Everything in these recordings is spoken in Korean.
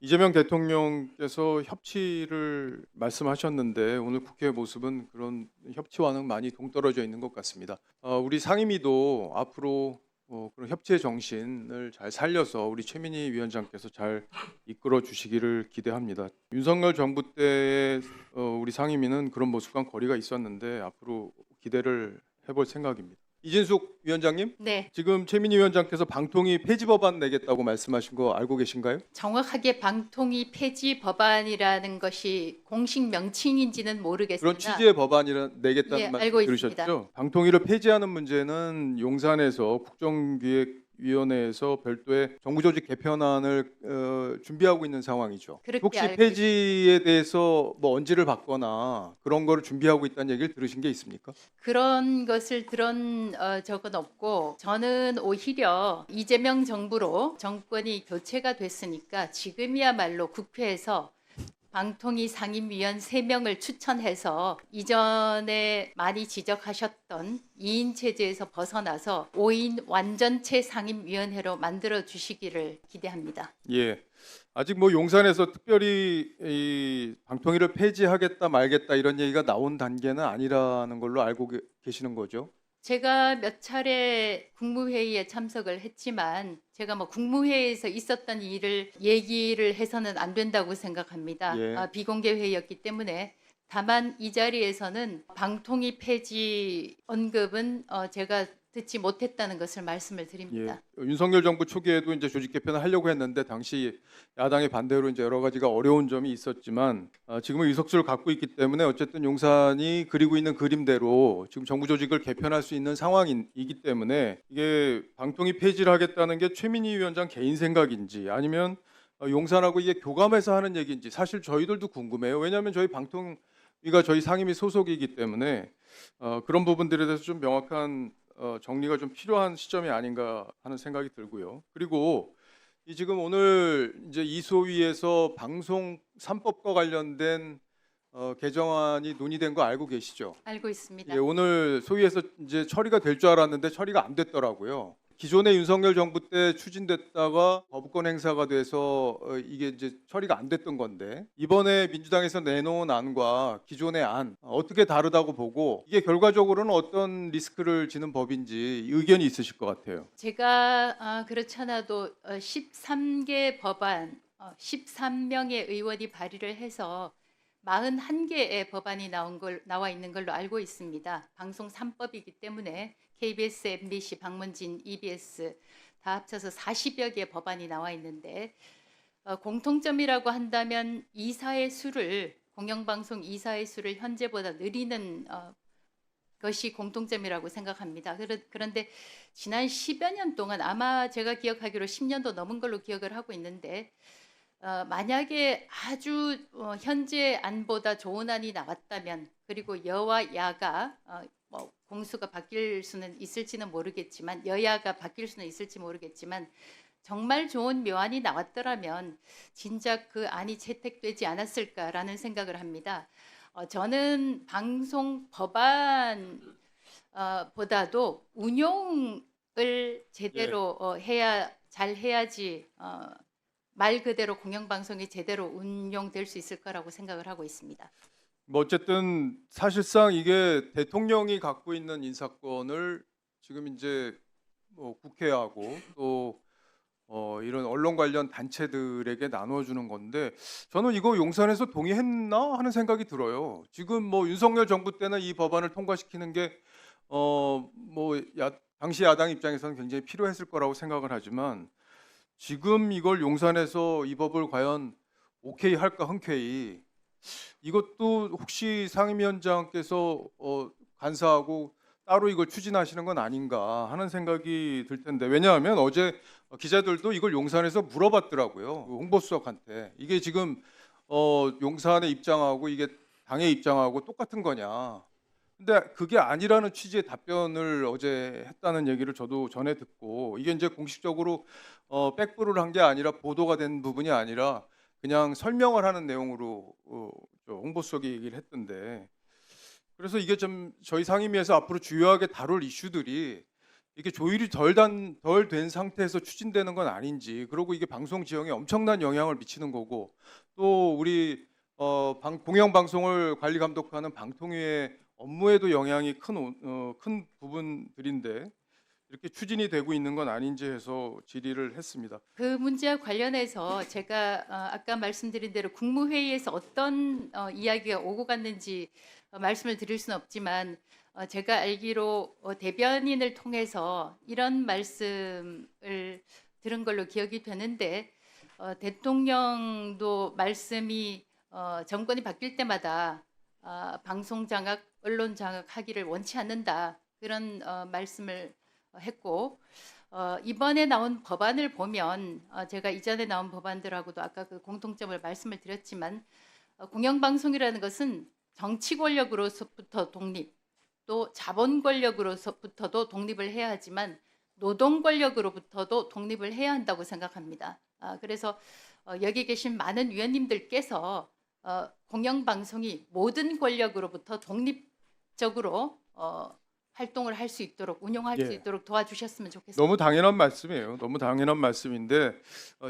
이재명 대통령께서 협치를 말씀하셨는데 오늘 국회의 모습은 그런 협치와는 많이 동떨어져 있는 것 같습니다. 우리 상임위도 앞으로 그런 협치의 정신을 잘 살려서 우리 최민희 위원장께서 잘 이끌어 주시기를 기대합니다. 윤석열 정부 때 우리 상임위는 그런 모습과 거리가 있었는데 앞으로 기대를 해볼 생각입니다. 이진숙 위원장님, 네, 지금 최민희 위원장께서 방통위 폐지 법안 내겠다고 말씀하신 거 알고 계신가요? 정확하게 방통위 폐지 법안이라는 것이 공식 명칭인지는 그런 모르겠으나 취지의 법안이라 내겠다는 예, 말씀 알고 있습니다. 들으셨죠? 방통위를 폐지하는 문제는 용산에서 국정기획위원회에서 별도의 정부조직 개편안을 준비하고 있는 상황이죠. 그렇게 혹시 알고 폐지에 대해서 뭐 언지를 받거나 그런 거를 준비하고 있다는 얘기를 들으신 게 있습니까? 그런 것을 들은 적은 없고 저는 오히려 이재명 정부로 정권이 교체가 됐으니까 지금이야말로 국회에서 방통위 상임위원 3명을 추천해서 이전에 많이 지적하셨던 2인 체제에서 벗어나서 5인 완전체 상임위원회로 만들어 주시기를 기대합니다. 예. 아직 뭐 용산에서 특별히 이 방통위를 폐지하겠다 말겠다 이런 얘기가 나온 단계는 아니라는 걸로 알고 계시는 거죠? 제가 몇 차례 국무회의에 참석을 했지만 제가 뭐 국무회의에서 있었던 일을 얘기를 해서는 안 된다고 생각합니다. 예. 비공개 회의였기 때문에 다만 이 자리에서는 방통위 폐지 언급은 제가 듣지 못했다는 것을 말씀을 예, 드립니다. 윤석열 정부 초기에도 이제 조직 개편을 하려고 했는데 당시 야당의 반대로 이제 여러 가지가 어려운 점이 있었지만 지금은 의석수를 갖고 있기 때문에 어쨌든 용산이 그리고 있는 그림대로 지금 정부 조직을 개편할 수 있는 상황이기 때문에 이게 방통위 폐지를 하겠다는 게 최민희 위원장 개인 생각인지 아니면 용산하고 이게 교감해서 하는 얘기인지 사실 저희들도 궁금해요. 왜냐하면 저희 방통위가 저희 상임위 소속이기 때문에 그런 부분들에 대해서 좀 명확한 정리가 좀 필요한 시점이 아닌가 하는 생각이 들고요. 그리고 이 지금 오늘 이제 이소위에서 방송 3법과 관련된 개정안이 논의된 거 알고 계시죠? 알고 있습니다. 예, 오늘 소위에서 이제 처리가 될 줄 알았는데 처리가 안 됐더라고요. 기존의 윤석열 정부 때 추진됐다가 거부권 행사가 돼서 이게 이제 처리가 안 됐던 건데 이번에 민주당에서 내놓은 안과 기존의 안 어떻게 다르다고 보고 이게 결과적으로는 어떤 리스크를 지는 법인지 의견이 있으실 것 같아요. 제가 그렇잖아도 13개 법안, 13명의 의원이 발의를 해서 41개의 법안이 나와 있는 걸로 알고 있습니다. 방송 3법이기 때문에 KBS, MBC, 방문진, EBS 다 합쳐서 40여 개의 법안이 나와 있는데 공통점이라고 한다면 이사의 수를 공영방송 이사의 수를 현재보다 늘리는 것이 공통점이라고 생각합니다. 그런데 지난 10여 년 동안 아마 제가 기억하기로 10년도 넘은 걸로 기억을 하고 있는데 만약에 아주 현재 안보다 좋은 안이 나왔다면 그리고 여와 야가 뭐 공수가 바뀔 수는 있을지는 모르겠지만 여야가 바뀔 수는 있을지 모르겠지만 정말 좋은 묘안이 나왔더라면 진작 그 안이 채택되지 않았을까라는 생각을 합니다. 저는 방송 법안 보다도 운용을 예. 제대로 잘 해야지 말 그대로 공영방송이 제대로 운용될 수 있을 거라고 생각을 하고 있습니다. 뭐 어쨌든 사실상 이게 대통령이 갖고 있는 인사권을 지금 이제 뭐 국회하고 또 이런 언론 관련 단체들에게 나눠주는 건데 저는 이거 용산에서 동의했나 하는 생각이 들어요. 지금 뭐 윤석열 정부 때는 이 법안을 통과시키는 게 당시 야당 입장에서는 굉장히 필요했을 거라고 생각을 하지만 지금 이걸 용산에서 이 법을 과연 오케이 할까 흔쾌히 이것도 혹시 상임위원장께서 간사하고 따로 이걸 추진하시는 건 아닌가 하는 생각이 들 텐데 왜냐하면 어제 기자들도 이걸 용산에서 물어봤더라고요. 그 홍보수석한테 이게 지금 용산의 입장하고 이게 당의 입장하고 똑같은 거냐. 근데 그게 아니라는 취지의 답변을 어제 했다는 얘기를 저도 전에 듣고 이게 이제 공식적으로 백브를 한 게 아니라 보도가 된 부분이 아니라 그냥 설명을 하는 내용으로 저 홍보수석이 얘기를 했던데 그래서 이게 좀 저희 상임위에서 앞으로 주요하게 다룰 이슈들이 이게 조율이 덜 된 상태에서 추진되는 건 아닌지, 그리고 이게 방송 지형에 엄청난 영향을 미치는 거고, 또 우리 공영 방송을 관리 감독하는 방통위의 업무에도 영향이 큰 부분들인데 이렇게 추진이 되고 있는 건 아닌지 해서 질의를 했습니다. 그 문제와 관련해서 제가 아까 말씀드린 대로 국무회의에서 어떤 이야기가 오고 갔는지 말씀을 드릴 수는 없지만 제가 알기로 대변인을 통해서 이런 말씀을 들은 걸로 기억이 되는데 대통령도 말씀이 정권이 바뀔 때마다 방송 장악, 언론 장악하기를 원치 않는다 그런 말씀을 했고 이번에 나온 법안을 보면 제가 이전에 나온 법안들하고도 아까 그 공통점을 말씀을 드렸지만 공영방송이라는 것은 정치 권력으로서부터 독립, 또 자본 권력으로서부터도 독립을 해야 하지만 노동 권력으로부터도 독립을 해야 한다고 생각합니다. 그래서 여기 계신 많은 위원님들께서 공영방송이 모든 권력으로부터 독립적으로 활동을 할 수 있도록 운영할 수 예. 있도록 도와주셨으면 좋겠습니다. 너무 당연한 말씀이에요. 너무 당연한 말씀인데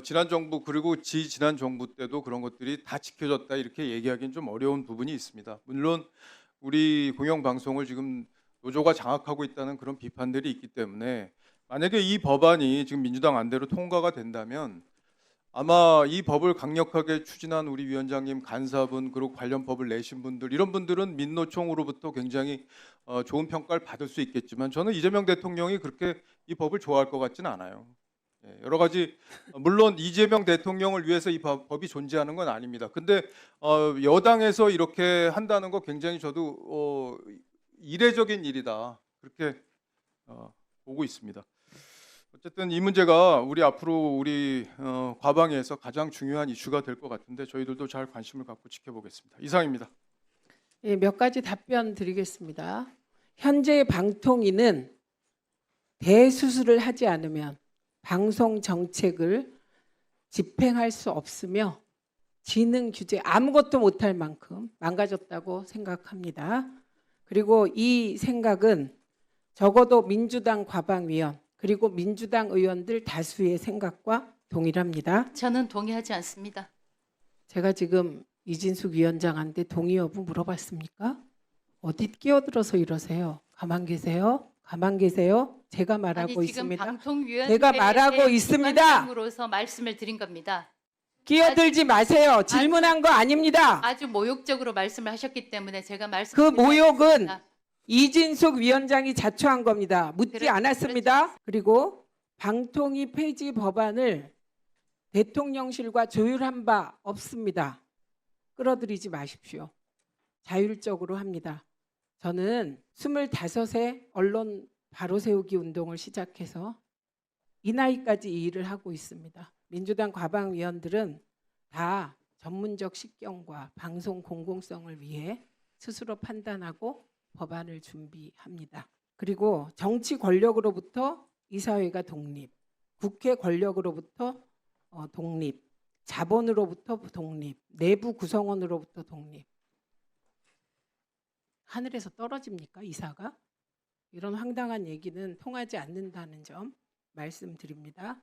지난 정부 그리고 지난 정부 때도 그런 것들이 다 지켜졌다 이렇게 얘기하기는 좀 어려운 부분이 있습니다. 물론 우리 공영방송을 지금 노조가 장악하고 있다는 그런 비판들이 있기 때문에 만약에 이 법안이 지금 민주당 안대로 통과가 된다면 아마 이 법을 강력하게 추진한 우리 위원장님, 간사분, 그리고 관련 법을 내신 분들, 이런 분들은 민노총으로부터 굉장히 좋은 평가를 받을 수 있겠지만 저는 이재명 대통령이 그렇게 이 법을 좋아할 것 같지는 않아요. 예, 여러 가지 물론 이재명 대통령을 위해서 이 법이 존재하는 건 아닙니다. 근데 여당에서 이렇게 한다는 거 굉장히 저도 이례적인 일이다 그렇게 보고 있습니다. 어쨌든 이 문제가 앞으로 우리 과방위에서 가장 중요한 이슈가 될 것 같은데 저희들도 잘 관심을 갖고 지켜보겠습니다. 이상입니다. 예, 몇 가지 답변 드리겠습니다. 현재 방통위는 대수술을 하지 않으면 방송 정책을 집행할 수 없으며 지능 규제 아무것도 못할 만큼 망가졌다고 생각합니다. 그리고 이 생각은 적어도 민주당 과방위원 그리고 민주당 의원들 다수의 생각과 동일합니다. 저는 동의하지 않습니다. 제가 지금 이진숙 위원장한테 동의 여부 물어봤습니까? 어디 끼어들어서 이러세요? 가만 계세요? 가만 계세요? 제가 말하고 아니, 지금 있습니다. 방통위원회의 제가 말하고 있습니다. 위원장으로서 말씀을 드린 겁니다. 끼어들지 마세요. 질문한 거 아닙니다. 아주 모욕적으로 말씀을 하셨기 때문에 제가 그 말씀드린 모욕은 겁니다. 이진숙 위원장이 자초한 겁니다. 묻지 그렇죠. 않았습니다. 그리고 방통위 폐지 법안을 대통령실과 조율한 바 없습니다. 끌어들이지 마십시오. 자율적으로 합니다. 저는 25세 언론 바로 세우기 운동을 시작해서 이 나이까지 이 일을 하고 있습니다. 민주당 과방위원들은 다 전문적 식견과 방송 공공성을 위해 스스로 판단하고 법안을 준비합니다. 그리고 정치 권력으로부터 이사회가 독립, 국회 권력으로부터 독립, 자본으로부터 독립, 내부 구성원으로부터 독립. 하늘에서 떨어집니까, 이사가? 이런 황당한 얘기는 통하지 않는다는 점 말씀드립니다.